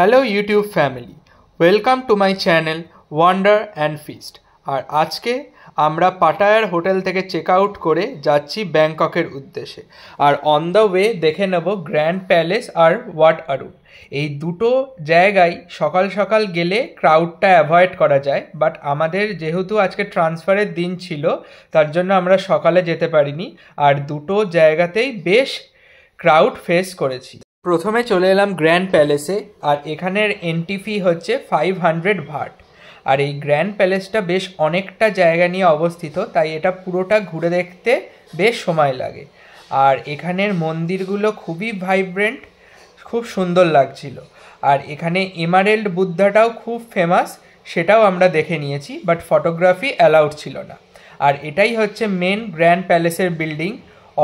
Hello YouTube family, welcome to my channel wonder and feast. আর আজকে আমরা পাটায়ার হোটেল থেকে চেক আউট করে যাচ্ছি ব্যাংককের উদ্দেশ্যে। আর অন দ্য ওয়ে দেখে নেব গ্র্যান্ড প্যালেস আর ওয়াট আরুন। এই দুটো জায়গায় সকাল সকাল গেলে ক্রাউডটা অ্যাভয়েড করা যায়, বাট আমাদের যেহেতু আজকে ট্রান্সফারের দিন ছিল তার জন্য আমরা সকালে যেতে পারিনি, আর দুটো জায়গাতেই বেশ ক্রাউড ফেস করেছি। প্রথমে চলে এলাম গ্র্যান্ড প্যালেসে, আর এখানের এন্ট্রি ফি হচ্ছে 500 ভাট। আর এই গ্র্যান্ড প্যালেসটা বেশ অনেকটা জায়গা নিয়ে অবস্থিত, তাই এটা পুরোটা ঘুরে দেখতে বেশ সময় লাগে। আর এখানের মন্দিরগুলো খুবই ভাইব্রেন্ট, খুব সুন্দর লাগছিল। আর এখানে এমারেল্ড বুদ্ধাটাও খুব ফেমাস, সেটাও আমরা দেখে নিয়েছি, বাট ফটোগ্রাফি অ্যালাউড ছিল না। আর এটাই হচ্ছে মেন গ্র্যান্ড প্যালেসের বিল্ডিং,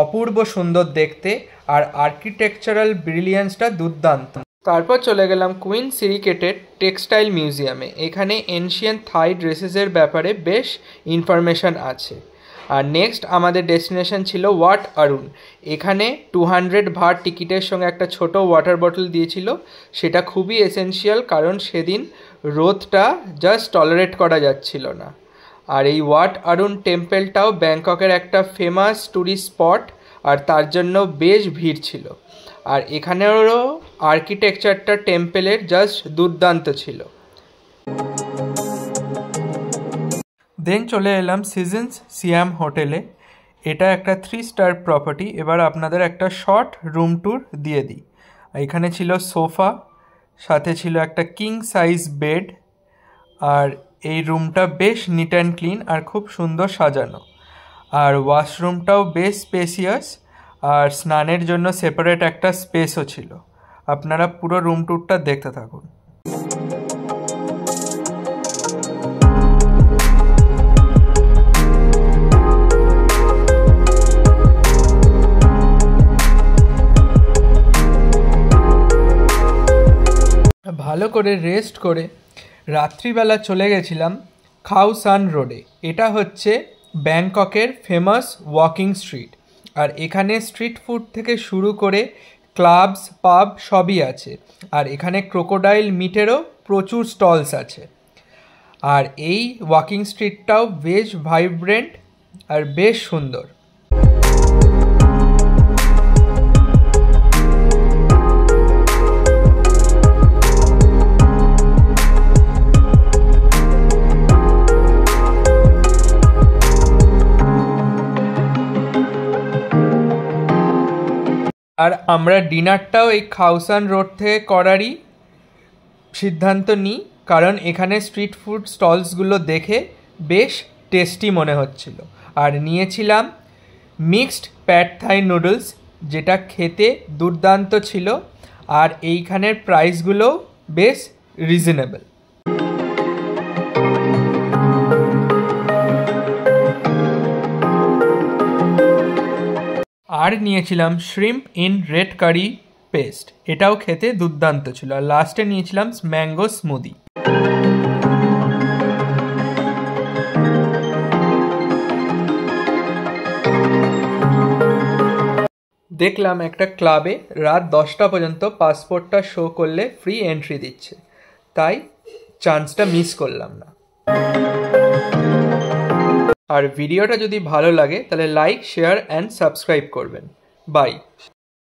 অপূর্ব সুন্দর দেখতে, আর আর্কিটেকচারাল ব্রিলিয়েন্সটা দুর্দান্ত। তারপর চলে গেলাম কুইন সিরিকেটের টেক্সটাইল মিউজিয়ামে। এখানে এনশিয়েন্ট থাই ড্রেসেসের ব্যাপারে বেশ ইনফরমেশান আছে। আর নেক্সট আমাদের ডেস্টিনেশন ছিল ওয়াট আরুন। এখানে 200 ভাট টিকিটের সঙ্গে একটা ছোট ওয়াটার বটল দিয়েছিল, সেটা খুবই এসেনশিয়াল, কারণ সেদিন রোদটা জাস্ট টলারেট করা যাচ্ছিল না। আর এই ওয়াট আরুন টেম্পলটাও ব্যাংককের একটা ফেমাস ট্যুরিস্ট স্পট, আর তার জন্য বেশ ভিড় ছিল। আর এখানেরও আর্কিটেকচারটা টেম্পলের জাস্ট দুর্দান্ত ছিল। দেন চলে এলাম সিজনস সিয়াম হোটেলে। এটা একটা 3 স্টার প্রপার্টি। এবার আপনাদের একটা শর্ট রুম ট্যুর দিয়ে দিই। এখানে ছিল সোফা, সাথে ছিল একটা কিং সাইজ বেড, আর এই রুমটা বেশ নিট অ্যান্ড ক্লিন আর খুব সুন্দর সাজানো। আর ওয়াশরুমটাও বেশ স্পেসিয়াস, আর স্নানের জন্য সেপারেট একটা স্পেসও ছিল। আপনারা পুরো রুম ট্যুরটা দেখতে থাকুন। ভালো করে রেস্ট করে রাত্রিবেলা চলে গেছিলাম খাও সান রোডে। এটা হচ্ছে ব্যাংককের ফেমাস ওয়াকিং স্ট্রিট। আর এখানে স্ট্রিট ফুড থেকে শুরু করে ক্লাবস, পাব সবই আছে। আর এখানে ক্রোকোডাইল মিটেরও প্রচুর স্টলস আছে। আর এই ওয়াকিং স্ট্রিটটাও বেশ ভাইব্রেন্ট আর বেশ সুন্দর। আর আমরা ডিনারটাও এই খাওসান রোড থেকে করারই সিদ্ধান্ত নিই, কারণ এখানে স্ট্রিট ফুড স্টলসগুলো দেখে বেশ টেস্টি মনে হচ্ছিল। আর নিয়েছিলাম মিক্সড প্যাড থাই নুডলস, যেটা খেতে দুর্দান্ত ছিল। আর এইখানের প্রাইসগুলো বেশ রিজনেবল। আর নিয়েছিলাম shrimp in red curry paste, এটাও খেতে দুর্দান্ত ছিল। আর লাস্টে নিয়েছিলাম ম্যাঙ্গো স্মুদি। দেখলাম একটা ক্লাবে রাত 10টা পর্যন্ত পাসপোর্টটা শো করলে ফ্রি এন্ট্রি দিচ্ছে, তাই চান্সটা মিস করলাম না। আর ভিডিওটা যদি ভালো লাগে তাহলে লাইক, শেয়ার অ্যান্ড সাবস্ক্রাইব করবেন। বাই।